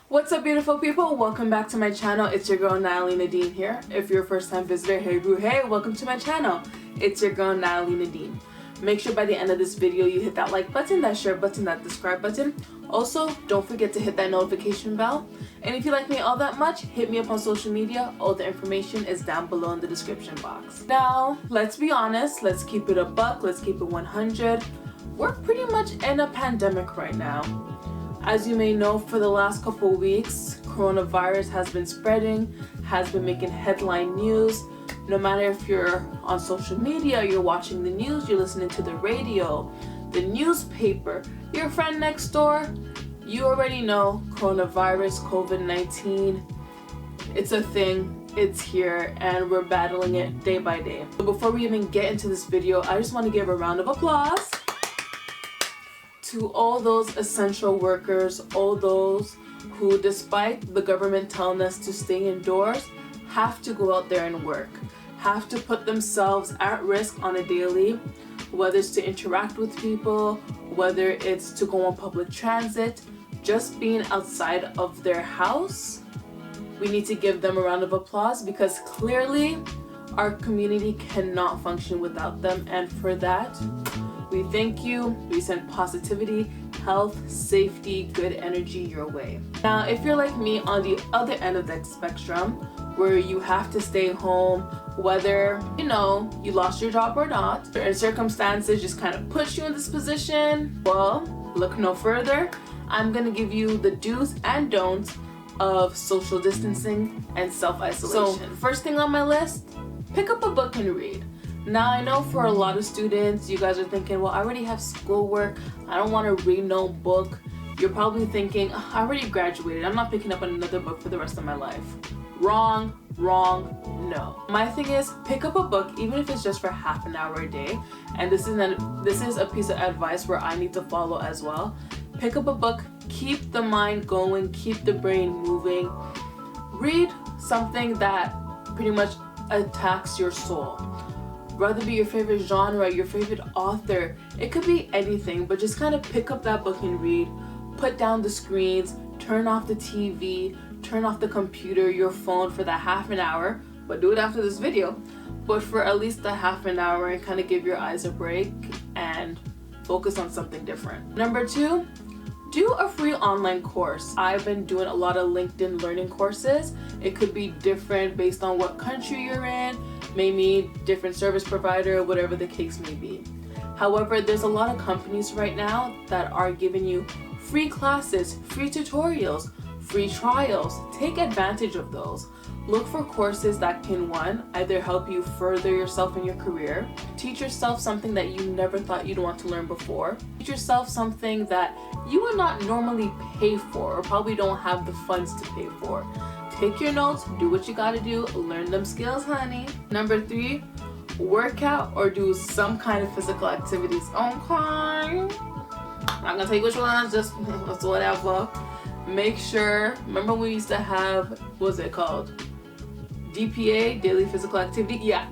What's up, beautiful people? Welcome back to my channel. It's your girl Natalie Nadeen here. If you're a first time visitor, hey boo, hey, welcome to my channel. It's your girl Natalie Nadeen. Make sure by the end of this video you hit that like button, that share button, that subscribe button. Also, don't forget to hit that notification bell. And if you like me all that much, hit me up on social media. All the information is down below in the description box. Now, let's be honest. Let's keep it a buck. Let's keep it 100. We're pretty much in a pandemic right now. As you may know, for the last couple weeks, coronavirus has been spreading, has been making headline news. No matter if you're on social media, you're watching the news, you're listening to the radio, the newspaper, your friend next door, you already know coronavirus, COVID-19. It's a thing, it's here, and we're battling it day by day. So before we even get into this video, I just want to give a round of applause to all those essential workers, all those who, despite the government telling us to stay indoors, have to go out there and work, have to put themselves at risk on a daily, whether it's to interact with people, whether it's to go on public transit, just being outside of their house. We need to give them a round of applause because clearly our community cannot function without them, and for that, we thank you. We send positivity, health, safety, good energy your way. Now, if you're like me on the other end of that spectrum, where you have to stay home, whether, you lost your job or not, certain circumstances just kind of push you in this position, well, look no further. I'm gonna give you the do's and don'ts of social distancing and self-isolation. So, first thing on my list, pick up a book and read. Now, I know for a lot of students, you guys are thinking, well, I already have schoolwork. I don't want to read no book. You're probably thinking, oh, I already graduated. I'm not picking up another book for the rest of my life. Wrong, no. My thing is, pick up a book, even if it's just for half an hour a day. And this is a piece of advice where I need to follow as well. Pick up a book, keep the mind going, keep the brain moving. Read something that pretty much attacks your soul. Rather be your favorite genre, your favorite author. It could be anything, but just kind of pick up that book and read. Put down the screens, turn off the TV, turn off the computer, your phone for that half an hour, but do it after this video. But for at least a half an hour and kind of give your eyes a break and focus on something different. Number 2, do a free online course. I've been doing a lot of LinkedIn learning courses. It could be different based on what country you're in, maybe different service provider, whatever the case may be. However, there's a lot of companies right now that are giving you free classes, free tutorials, free trials. Take advantage of those. Look for courses that can, one, either help you further yourself in your career, teach yourself something that you never thought you'd want to learn before, teach yourself something that you would not normally pay for or probably don't have the funds to pay for. Take your notes, do what you gotta do, learn them skills, honey. Number 3, work out or do some kind of physical activities. Okay. I'm not gonna tell you which ones, just whatever. Make sure, remember we used to have, what was it called? DPA, daily physical activity? Yeah.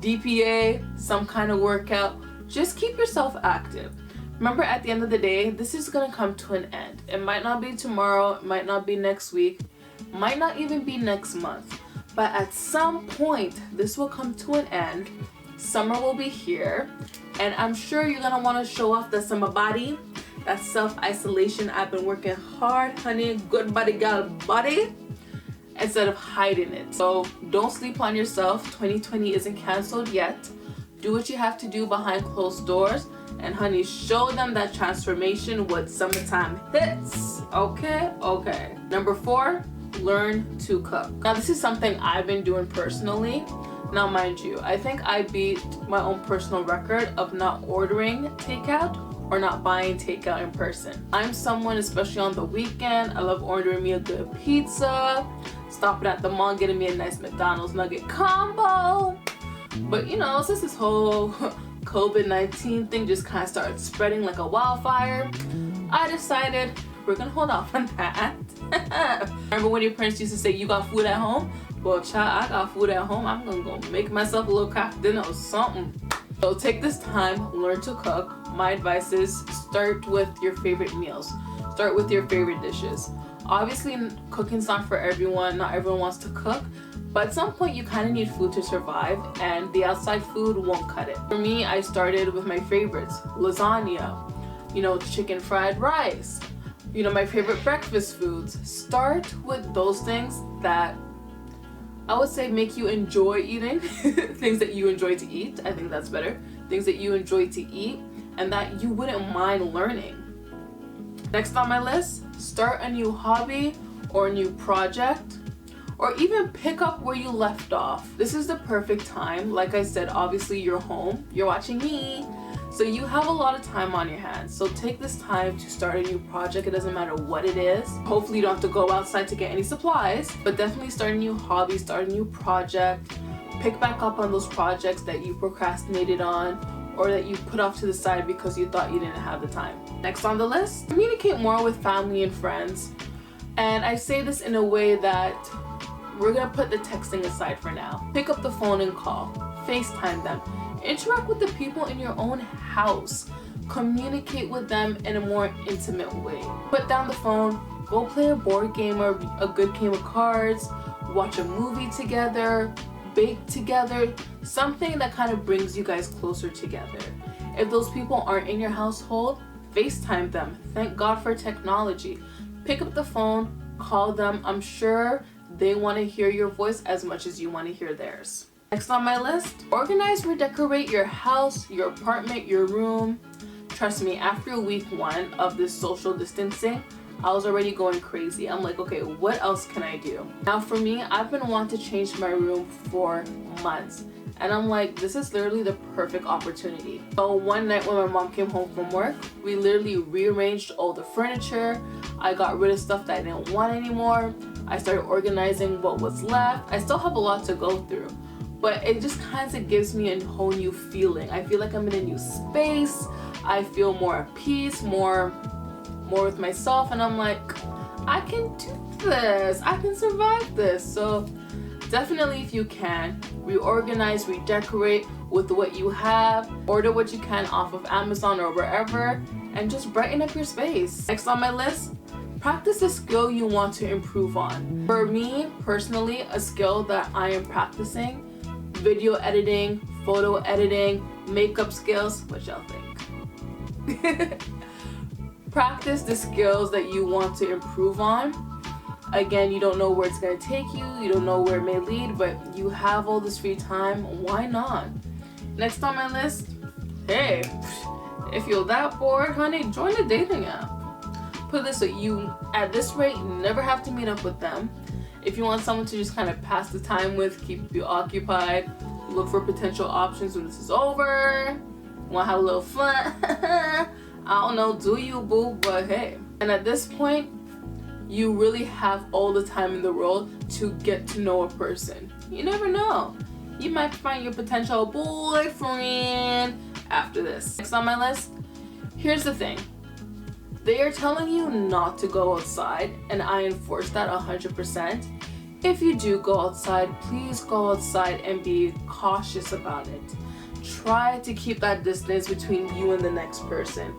DPA, some kind of workout. Just keep yourself active. Remember, at the end of the day, this is gonna come to an end. It might not be tomorrow, it might not be next week, might not even be next month, but at some point this will come to an end. Summer will be here, and I'm sure you're gonna want to show off the summer body, that self-isolation. I've been working hard, honey, good body girl body, instead of hiding it. So don't sleep on yourself. 2020 isn't canceled yet. Do what you have to do behind closed doors, and honey, show them that transformation when summertime hits. Okay. Number 4, learn to cook. Now, this is something I've been doing personally. Now, mind you, I think I beat my own personal record of not ordering takeout or not buying takeout in person. I'm someone, especially on the weekend, I love ordering me a good pizza, stopping at the mall, getting me a nice McDonald's nugget combo. But since this whole COVID-19 thing just kind of started spreading like a wildfire, I decided we're gonna hold off on that. Remember when your parents used to say, you got food at home? Well, child, I got food at home. I'm gonna go make myself a little craft dinner or something. So take this time, learn to cook. My advice is start with your favorite meals. Start with your favorite dishes. Obviously, cooking's not for everyone. Not everyone wants to cook. But at some point, you kind of need food to survive, and the outside food won't cut it. For me, I started with my favorites. Lasagna, chicken fried rice, my favorite breakfast foods. Start with those things that I would say make you enjoy eating. Things that you enjoy to eat. I think that's better. Things that you enjoy to eat and that you wouldn't mind learning. Next on my list, start a new hobby or a new project, or even pick up where you left off. This is the perfect time. Like I said, obviously you're home, you're watching me, so you have a lot of time on your hands. So take this time to start a new project. It doesn't matter what it is. Hopefully you don't have to go outside to get any supplies, but definitely start a new hobby, start a new project. Pick back up on those projects that you procrastinated on or that you put off to the side because you thought you didn't have the time. Next on the list, communicate more with family and friends. And I say this in a way that we're gonna put the texting aside for now. Pick up the phone and call. FaceTime them. Interact with the people in your own house. Communicate with them in a more intimate way. Put down the phone, go play a board game or a good game of cards, watch a movie together, bake together, something that kind of brings you guys closer together. If those people aren't in your household, FaceTime them. Thank God for technology. Pick up the phone, call them. I'm sure they want to hear your voice as much as you want to hear theirs. Next on my list, organize, redecorate your house, your apartment, your room. Trust me, after week 1 of this social distancing, I was already going crazy. I'm like, okay, what else can I do? Now for me, I've been wanting to change my room for months. And I'm like, this is literally the perfect opportunity. So one night when my mom came home from work, we literally rearranged all the furniture. I got rid of stuff that I didn't want anymore. I started organizing what was left. I still have a lot to go through, but it just kind of gives me a whole new feeling. I feel like I'm in a new space. I feel more at peace, more with myself, and I'm like, I can do this. I can survive this. So definitely, if you can, reorganize, redecorate with what you have. Order what you can off of Amazon or wherever, and just brighten up your space. Next on my list, practice a skill you want to improve on. For me, personally, a skill that I am practicing, video editing, photo editing, makeup skills. What y'all think? Practice the skills that you want to improve on. Again, you don't know where it's going to take you. You don't know where it may lead, but you have all this free time. Why not? Next on my list, hey, if you're that bored, honey, join a dating app. Put this so you, at this rate, never have to meet up with them. If you want someone to just kind of pass the time with, keep you occupied, look for potential options when this is over, want to have a little fun, I don't know, do you, boo, but hey. And at this point, you really have all the time in the world to get to know a person. You never know. You might find your potential boyfriend after this. Next on my list, here's the thing. They are telling you not to go outside, and I enforce that 100%. If you do go outside, please go outside and be cautious about it. Try to keep that distance between you and the next person.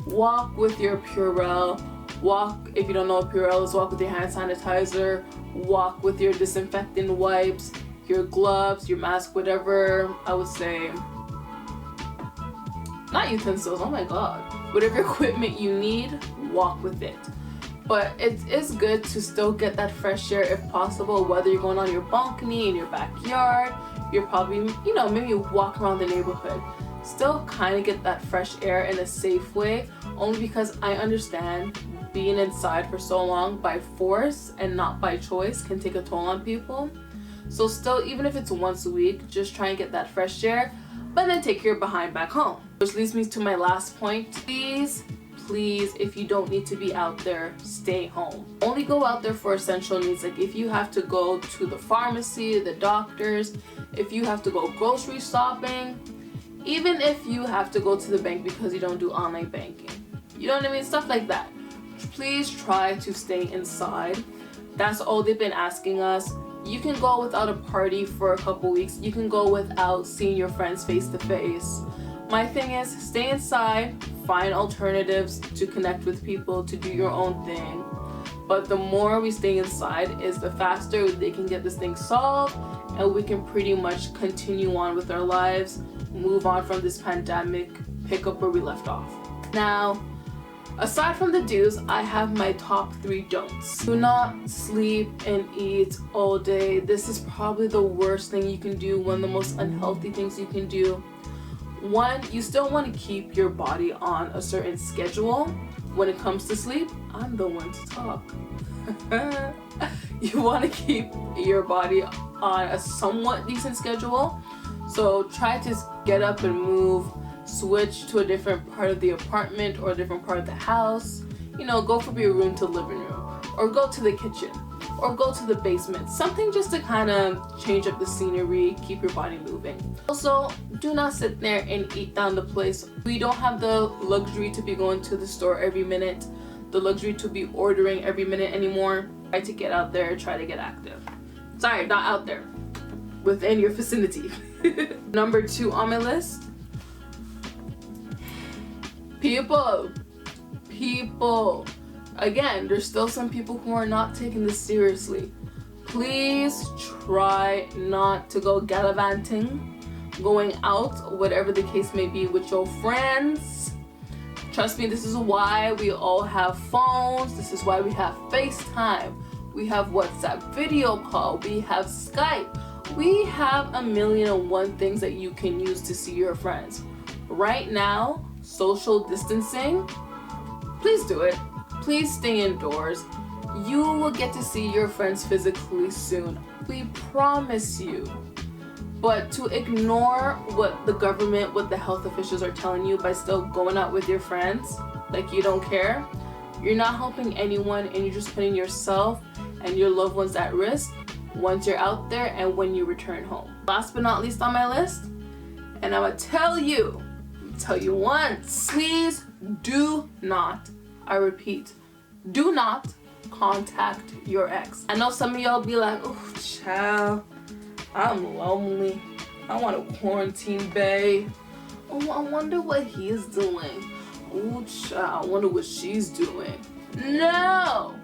Walk with your Purell. Walk, if you don't know what Purell is, walk with your hand sanitizer. Walk with your disinfectant wipes, your gloves, your mask, whatever, I would say, not utensils, oh my god. Whatever equipment you need, walk with it. But it is good to still get that fresh air if possible, whether you're going on your balcony, in your backyard, you're probably, maybe walk around the neighborhood. Still kind of get that fresh air in a safe way, only because I understand being inside for so long by force and not by choice can take a toll on people. So still, even if it's once a week, just try and get that fresh air, but then take your behind back home. Which leads me to my last point. Please, if you don't need to be out there, stay home. Only go out there for essential needs. Like if you have to go to the pharmacy, the doctors, if you have to go grocery shopping, even if you have to go to the bank because you don't do online banking. You know what I mean? Stuff like that. Please try to stay inside. That's all they've been asking us. You can go without a party for a couple weeks. You can go without seeing your friends face to face. My thing is, stay inside, find alternatives to connect with people, to do your own thing. But the more we stay inside is the faster they can get this thing solved, and we can pretty much continue on with our lives, move on from this pandemic, pick up where we left off. Now, aside from the do's, I have my top 3 don'ts. Do not sleep and eat all day. This is probably the worst thing you can do, one of the most unhealthy things you can do. One, you still want to keep your body on a certain schedule. When it comes to sleep, I'm the one to talk. You want to keep your body on a somewhat decent schedule. So try to get up and move, switch to a different part of the apartment or a different part of the house. You know, go from your room to living room, or go to the kitchen, or go to the basement. Something just to kind of change up the scenery, keep your body moving. Also, do not sit there and eat down the place. We don't have the luxury to be going to the store every minute, the luxury to be ordering every minute anymore. Try to get out there, try to get active. Sorry, not out there, within your vicinity. Number 2 on my list, people. Again, there's still some people who are not taking this seriously. Please try not to go gallivanting, going out, whatever the case may be, with your friends. Trust me, this is why we all have phones. This is why we have FaceTime. We have WhatsApp video call. We have Skype. We have 1,000,001 things that you can use to see your friends. Right now, social distancing, please do it. Please stay indoors. You will get to see your friends physically soon. We promise you. But to ignore what the government, what the health officials are telling you by still going out with your friends, like you don't care, you're not helping anyone, and you're just putting yourself and your loved ones at risk once you're out there and when you return home. Last but not least on my list, and I'm gonna tell you once, please do not, I repeat, do not contact your ex. I know some of y'all be like, oh child, I'm lonely, I want to quarantine, babe. Oh, I wonder what he's doing. Oh child, I wonder what she's doing. No!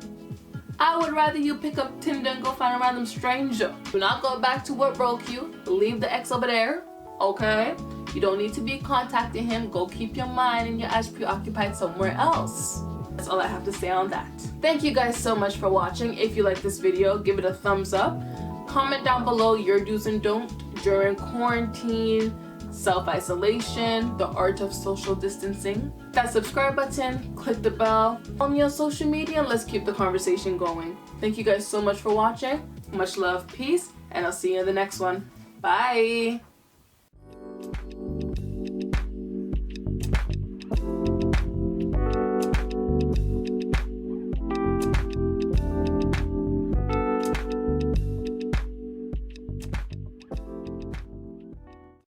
I would rather you pick up Tinder and go find a random stranger. Do not go back to what broke you. Leave the ex over there, okay? You don't need to be contacting him. Go keep your mind and your eyes preoccupied somewhere else. That's all I have to say on that. Thank you guys so much for watching. If you like this video, give it a thumbs up. Comment down below your do's and don'ts during quarantine, self-isolation, the art of social distancing. That subscribe button, click the bell, follow me on social media, and let's keep the conversation going. Thank you guys so much for watching. Much love, peace, and I'll see you in the next one. Bye!